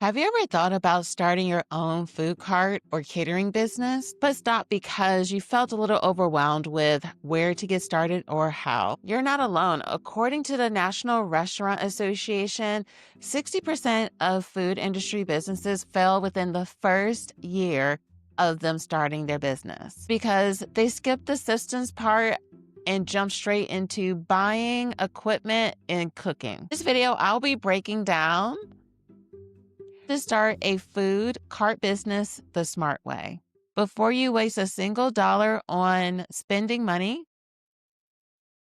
Have you ever thought about starting your own food cart or catering business, but stopped because you felt a little overwhelmed with where to get started or how? You're not alone. According to the National Restaurant Association, 60% of food industry businesses fail within the first year of them starting their business because they skip the systems part and jump straight into buying equipment and cooking. This video, I'll be breaking down to start a food cart business the smart way. Before you waste a single dollar on spending money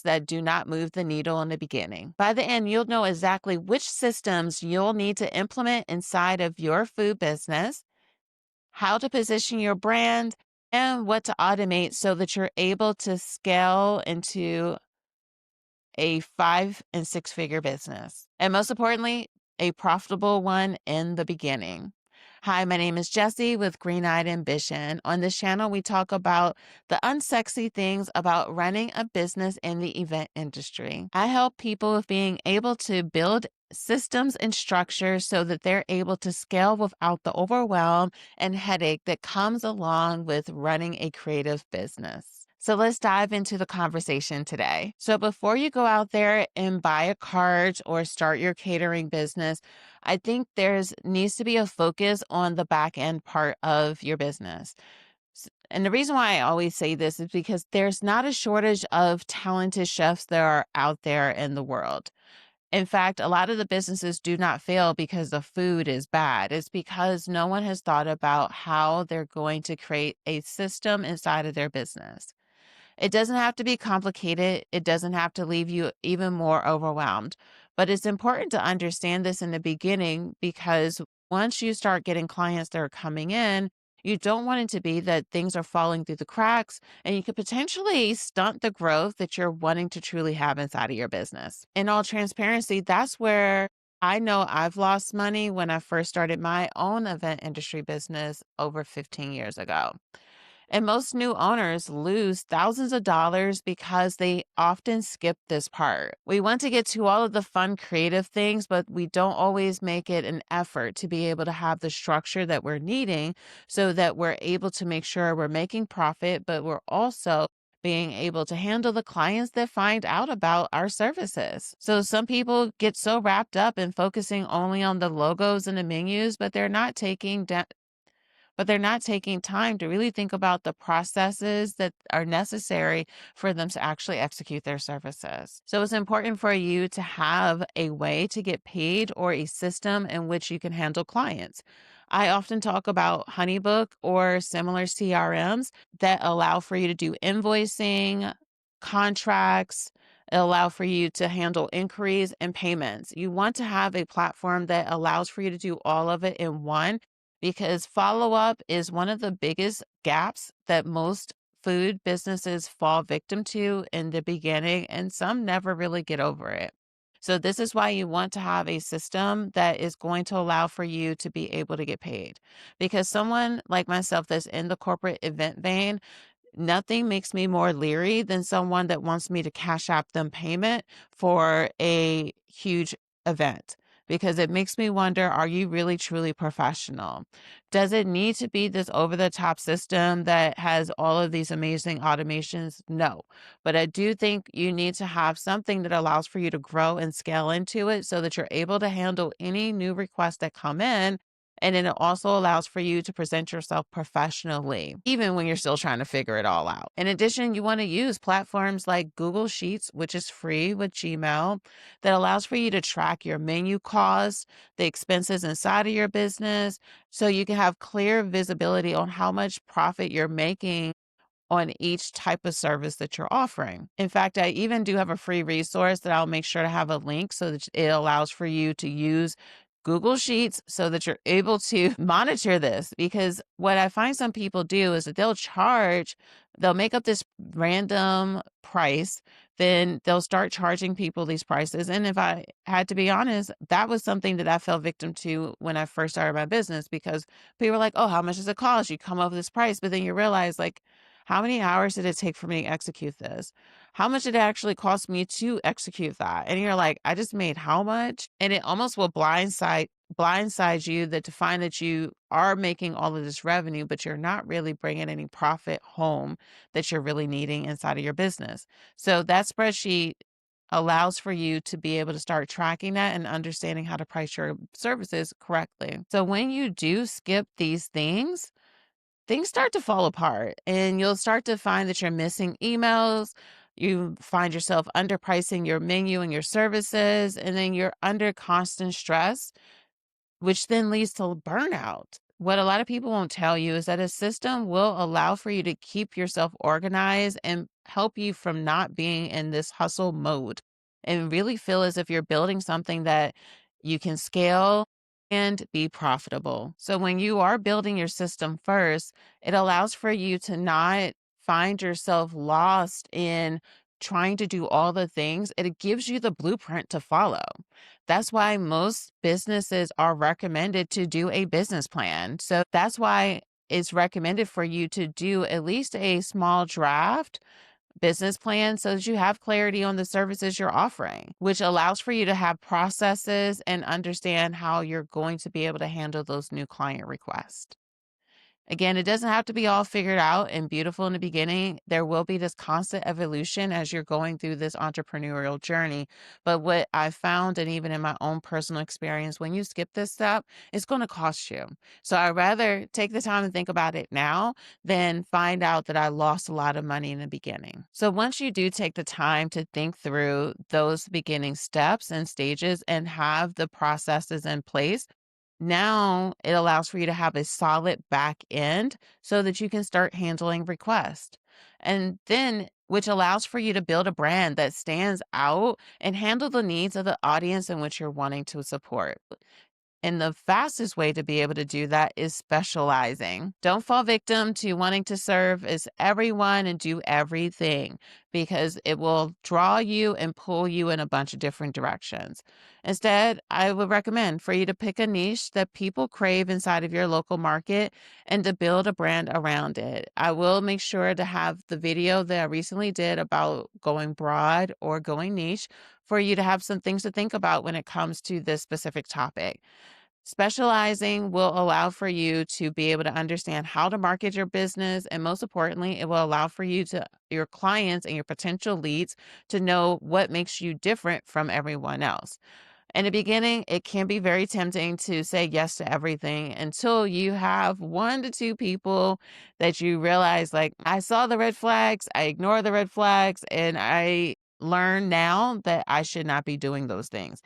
that do not move the needle in the beginning. By the end, you'll know exactly which systems you'll need to implement inside of your food business, how to position your brand, and what to automate so that you're able to scale into a 5 and 6 figure business. And most importantly, a profitable one in the beginning. Hi, my name is Jessie with Green Eyed Ambition. On this channel, we talk about the unsexy things about running a business in the event industry. I help people with being able to build systems and structures so that they're able to scale without the overwhelm and headache that comes along with running a creative business. So let's dive into the conversation today. So before you go out there and buy a cart or start your catering business, I think there's needs to be a focus on the back end part of your business. And the reason why I always say this is because there's not a shortage of talented chefs that are out there in the world. In fact, a lot of the businesses do not fail because the food is bad. It's because no one has thought about how they're going to create a system inside of their business. It doesn't have to be complicated. It doesn't have to leave you even more overwhelmed. But it's important to understand this in the beginning because once you start getting clients that are coming in, you don't want it to be that things are falling through the cracks and you could potentially stunt the growth that you're wanting to truly have inside of your business. In all transparency, that's where I know I've lost money when I first started my own event industry business over 15 years ago. And most new owners lose thousands of dollars because they often skip this part. We want to get to all of the fun, creative things, but we don't always make it an effort to be able to have the structure that we're needing so that we're able to make sure we're making profit, but we're also being able to handle the clients that find out about our services. So some people get so wrapped up in focusing only on the logos and the menus, but they're not taking time to really think about the processes that are necessary for them to actually execute their services. So it's important for you to have a way to get paid or a system in which you can handle clients. I often talk about HoneyBook or similar CRMs that allow for you to do invoicing, contracts, allow for you to handle inquiries and payments. You want to have a platform that allows for you to do all of it in one because follow up is one of the biggest gaps that most food businesses fall victim to in the beginning, and some never really get over it. So, this is why you want to have a system that is going to allow for you to be able to get paid. Because someone like myself that's in the corporate event vein, nothing makes me more leery than someone that wants me to cash app them payment for a huge event because it makes me wonder, are you really truly professional? Does it need to be this over the top system that has all of these amazing automations? No. But I do think you need to have something that allows for you to grow and scale into it so that you're able to handle any new requests that come in, and then it also allows for you to present yourself professionally, even when you're still trying to figure it all out. In addition, you want to use platforms like Google Sheets, which is free with Gmail, that allows for you to track your menu costs, the expenses inside of your business, so you can have clear visibility on how much profit you're making on each type of service that you're offering. In fact, I even do have a free resource that I'll make sure to have a link so that it allows for you to use Google Sheets so that you're able to monitor this. Because what I find some people do is that they'll make up this random price, then they'll start charging people these prices. And if I had to be honest, that was something that I fell victim to when I first started my business because people were like, oh, how much does it cost? You come up with this price, but then you realize, like, how many hours did it take for me to execute this? how much did it actually cost me to execute that? And you're like, I just made how much? And it almost will blindside you that to find that you are making all of this revenue, but you're not really bringing any profit home that you're really needing inside of your business. So that spreadsheet allows for you to be able to start tracking that and understanding how to price your services correctly. So when you do skip these things start to fall apart and you'll start to find that you're missing emails. You find yourself underpricing your menu and your services, and then you're under constant stress, which then leads to burnout. What a lot of people won't tell you is that a system will allow for you to keep yourself organized and help you from not being in this hustle mode and really feel as if you're building something that you can scale and be profitable. So when you are building your system first, it allows for you to not find yourself lost in trying to do all the things. It gives you the blueprint to follow. That's why most businesses are recommended to do a business plan. So that's why it's recommended for you to do at least a small draft business plan so that you have clarity on the services you're offering, which allows for you to have processes and understand how you're going to be able to handle those new client requests. Again, it doesn't have to be all figured out and beautiful in the beginning. There will be this constant evolution as you're going through this entrepreneurial journey. But what I found, and even in my own personal experience, when you skip this step, it's going to cost you. So I'd rather take the time and think about it now than find out that I lost a lot of money in the beginning. So once you do take the time to think through those beginning steps and stages and have the processes in place, now it allows for you to have a solid back end so that you can start handling requests. And then, which allows for you to build a brand that stands out and handle the needs of the audience in which you're wanting to support. And the fastest way to be able to do that is specializing. Don't fall victim to wanting to serve as everyone and do everything because it will draw you and pull you in a bunch of different directions. Instead, I would recommend for you to pick a niche that people crave inside of your local market and to build a brand around it. I will make sure to have the video that I recently did about going broad or going niche for you to have some things to think about when it comes to this specific topic. Specializing will allow for you to be able to understand how to market your business. And most importantly, it will allow for you to your clients and your potential leads to know what makes you different from everyone else. In the beginning, it can be very tempting to say yes to everything until you have one to two people that you realize, like, I saw the red flags, I ignore the red flags, and I learn now that I should not be doing those things.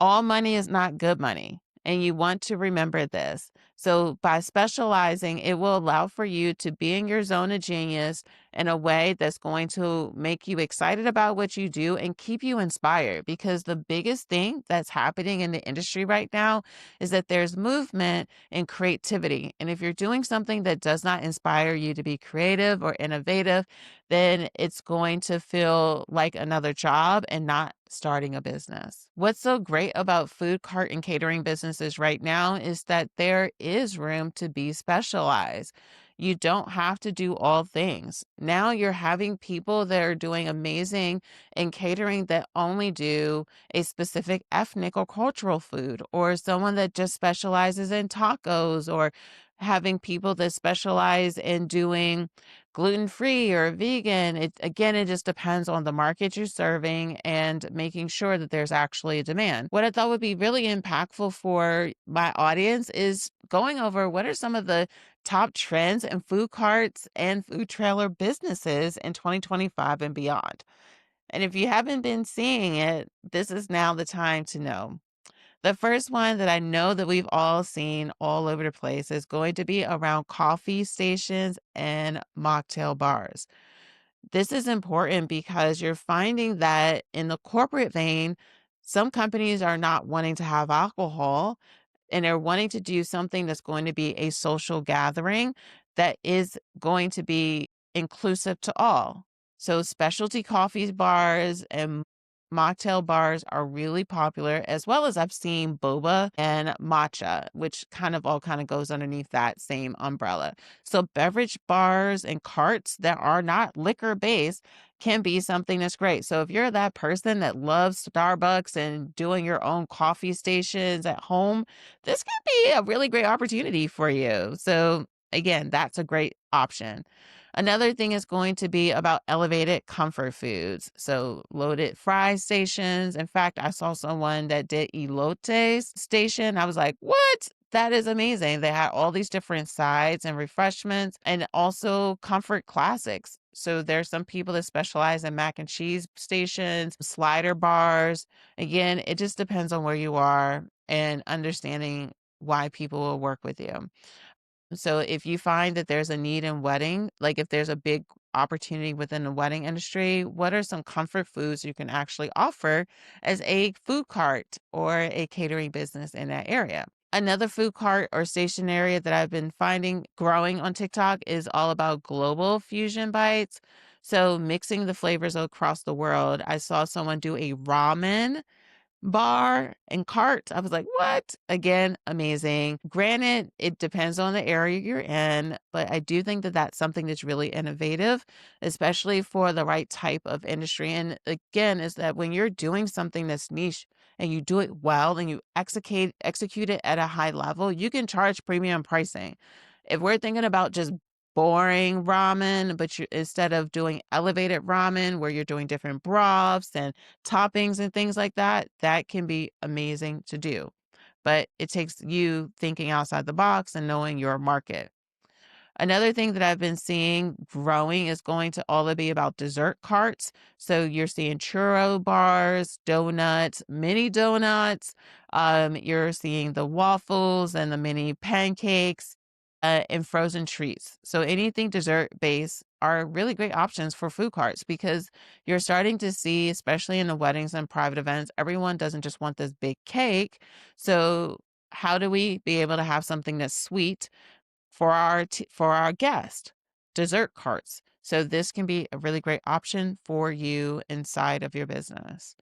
All money is not good money. And you want to remember this. So, by specializing, it will allow for you to be in your zone of genius in a way that's going to make you excited about what you do and keep you inspired. Because the biggest thing that's happening in the industry right now is that there's movement and creativity. And if you're doing something that does not inspire you to be creative or innovative, then it's going to feel like another job and not starting a business. What's so great about food cart and catering businesses right now is that there is room to be specialized. You don't have to do all things. Now you're having people that are doing amazing in catering that only do a specific ethnic or cultural food, or someone that just specializes in tacos, or having people that specialize in doing gluten-free or vegan. It just depends on the market you're serving and making sure that there's actually a demand. What I thought would be really impactful for my audience is going over what are some of the top trends in food carts and food trailer businesses in 2025 and beyond. And if you haven't been seeing it, this is now the time to know. The first one that I know that we've all seen all over the place is going to be around coffee stations and mocktail bars. This is important because you're finding that in the corporate vein, some companies are not wanting to have alcohol and they're wanting to do something that's going to be a social gathering that is going to be inclusive to all. So, specialty coffee bars and mocktail bars are really popular, as well as I've seen boba and matcha, which kind of goes underneath that same umbrella. So, beverage bars and carts that are not liquor based can be something that's great. So if you're that person that loves Starbucks and doing your own coffee stations at home, this could be a really great opportunity for you. So again, that's a great option. Another thing is going to be about elevated comfort foods. So loaded fry stations. In fact, I saw someone that did elotes station. I was like, what? That is amazing. They had all these different sides and refreshments and also comfort classics. So there's some people that specialize in mac and cheese stations, slider bars. Again, it just depends on where you are and understanding why people will work with you. So if you find that there's a need in wedding, like if there's a big opportunity within the wedding industry, what are some comfort foods you can actually offer as a food cart or a catering business in that area? Another food cart or station area that I've been finding growing on TikTok is all about global fusion bites. So mixing the flavors across the world. I saw someone do a ramen bar and cart. I was like, what? Again, amazing. Granted, it depends on the area you're in, but I do think that that's something that's really innovative, especially for the right type of industry. And again, is that when you're doing something that's niche and you do it well and you execute it at a high level, you can charge premium pricing. If we're thinking about just boring ramen, but instead of doing elevated ramen where you're doing different broths and toppings and things like that, that can be amazing to do. But it takes you thinking outside the box and knowing your market. Another thing that I've been seeing growing is going to all be about dessert carts. So you're seeing churro bars, donuts, mini donuts. You're seeing the waffles and the mini pancakes and frozen treats. So anything dessert based are really great options for food carts because you're starting to see, especially in the weddings and private events, everyone doesn't just want this big cake. So how do we be able to have something that's sweet for for our guest? Dessert carts. So this can be a really great option for you inside of your business.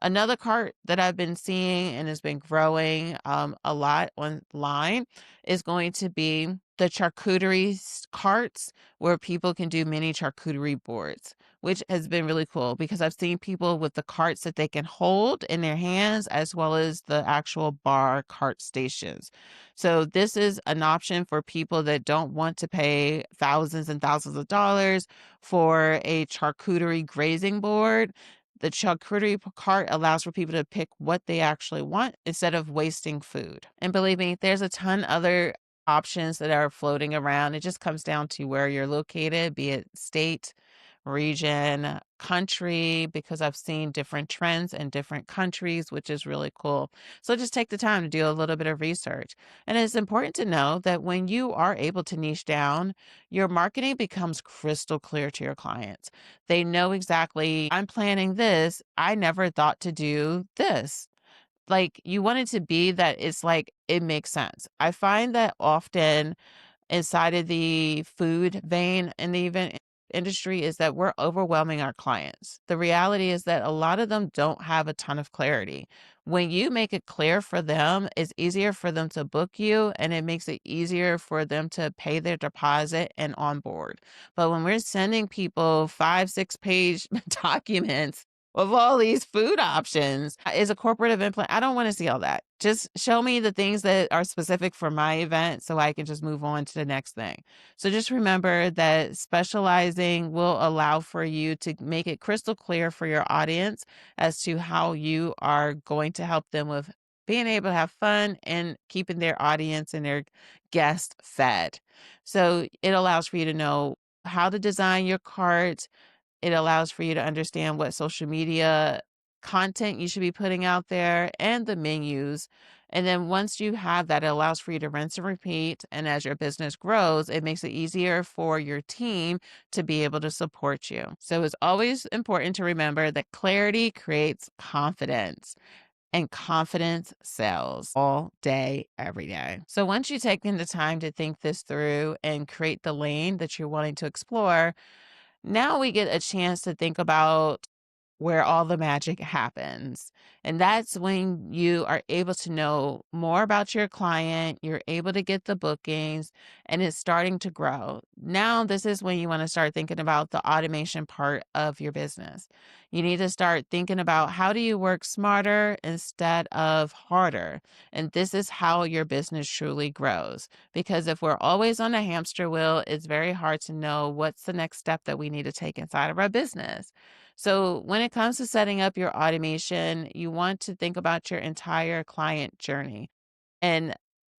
Another cart that I've been seeing and has been growing a lot online is going to be the charcuterie carts where people can do mini charcuterie boards, which has been really cool because I've seen people with the carts that they can hold in their hands as well as the actual bar cart stations. So this is an option for people that don't want to pay thousands and thousands of dollars for a charcuterie grazing board. The charcuterie cart allows for people to pick what they actually want instead of wasting food. And believe me, there's a ton other options that are floating around. It just comes down to where you're located, be it state, region, country, because I've seen different trends in different countries, which is really cool. So just take the time to do a little bit of research. And it's important to know that when you are able to niche down, your marketing becomes crystal clear to your clients. They know exactly, I'm planning this. I never thought to do this. Like you want it to be that it's like it makes sense. I find that often inside of the food vein in the event industry is that we're overwhelming our clients. The reality is that a lot of them don't have a ton of clarity. When you make it clear for them, it's easier for them to book you and it makes it easier for them to pay their deposit and on board. But when we're sending people 5, 6 page documents of all these food options is a corporate event plan. I don't want to see all that. Just show me the things that are specific for my event so I can just move on to the next thing. So just remember that specializing will allow for you to make it crystal clear for your audience as to how you are going to help them with being able to have fun and keeping their audience and their guests fed. So it allows for you to know how to design your cart. It allows for you to understand what social media content you should be putting out there and the menus. And then once you have that, it allows for you to rinse and repeat. And as your business grows, it makes it easier for your team to be able to support you. So it's always important to remember that clarity creates confidence. And confidence sells all day, every day. So once you take in the time to think this through and create the lane that you're wanting to explore, now we get a chance to think about where all the magic happens. And that's when you are able to know more about your client, you're able to get the bookings, and it's starting to grow. Now, this is when you want to start thinking about the automation part of your business. You need to start thinking about how do you work smarter instead of harder. And this is how your business truly grows. Because if we're always on a hamster wheel, it's very hard to know what's the next step that we need to take inside of our business. So, when it comes to setting up your automation, you want to think about your entire client journey. And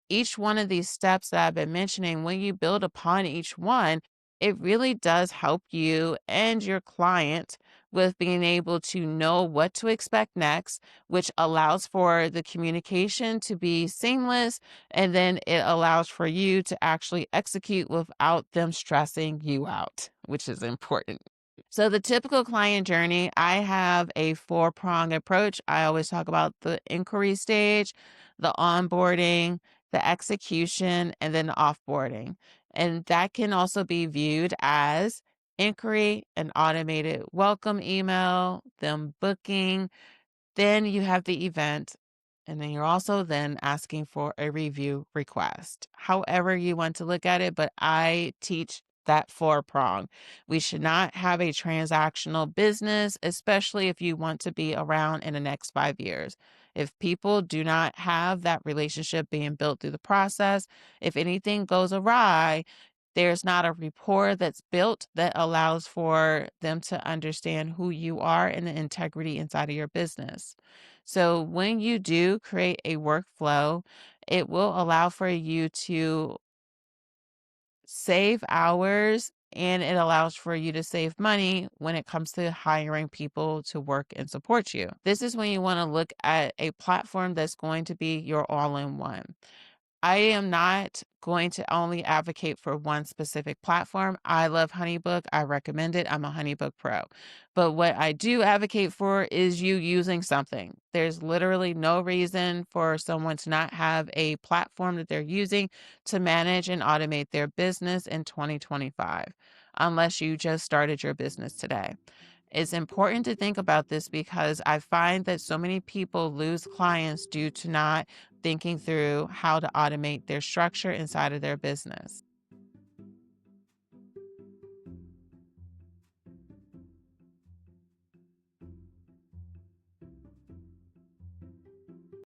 each one of these steps that I've been mentioning, when you build upon each one, it really does help you and your client with being able to know what to expect next, which allows for the communication to be seamless. And then it allows for you to actually execute without them stressing you out, which is important. So, the typical client journey, I have a four-prong approach. I always talk about the inquiry stage, the onboarding, the execution, and then the offboarding. And that can also be viewed as inquiry, an automated welcome email, them booking, then you have the event, and then you're also then asking for a review request. However you want to look at it, but I teach that four prong. We should not have a transactional business, especially if you want to be around in the next 5 years. If people do not have that relationship being built through the process, if anything goes awry, there's not a rapport that's built that allows for them to understand who you are and the integrity inside of your business. So when you do create a workflow, it will allow for you to save hours and it allows for you to save money when it comes to hiring people to work and support you. This is when you want to look at a platform that's going to be your all in one. I am not going to only advocate for one specific platform. I love HoneyBook. I recommend it. I'm a HoneyBook pro. But what I do advocate for is you using something. There's literally no reason for someone to not have a platform that they're using to manage and automate their business in 2025, unless you just started your business today. It's important to think about this because I find that so many people lose clients due to not thinking through how to automate their structure inside of their business.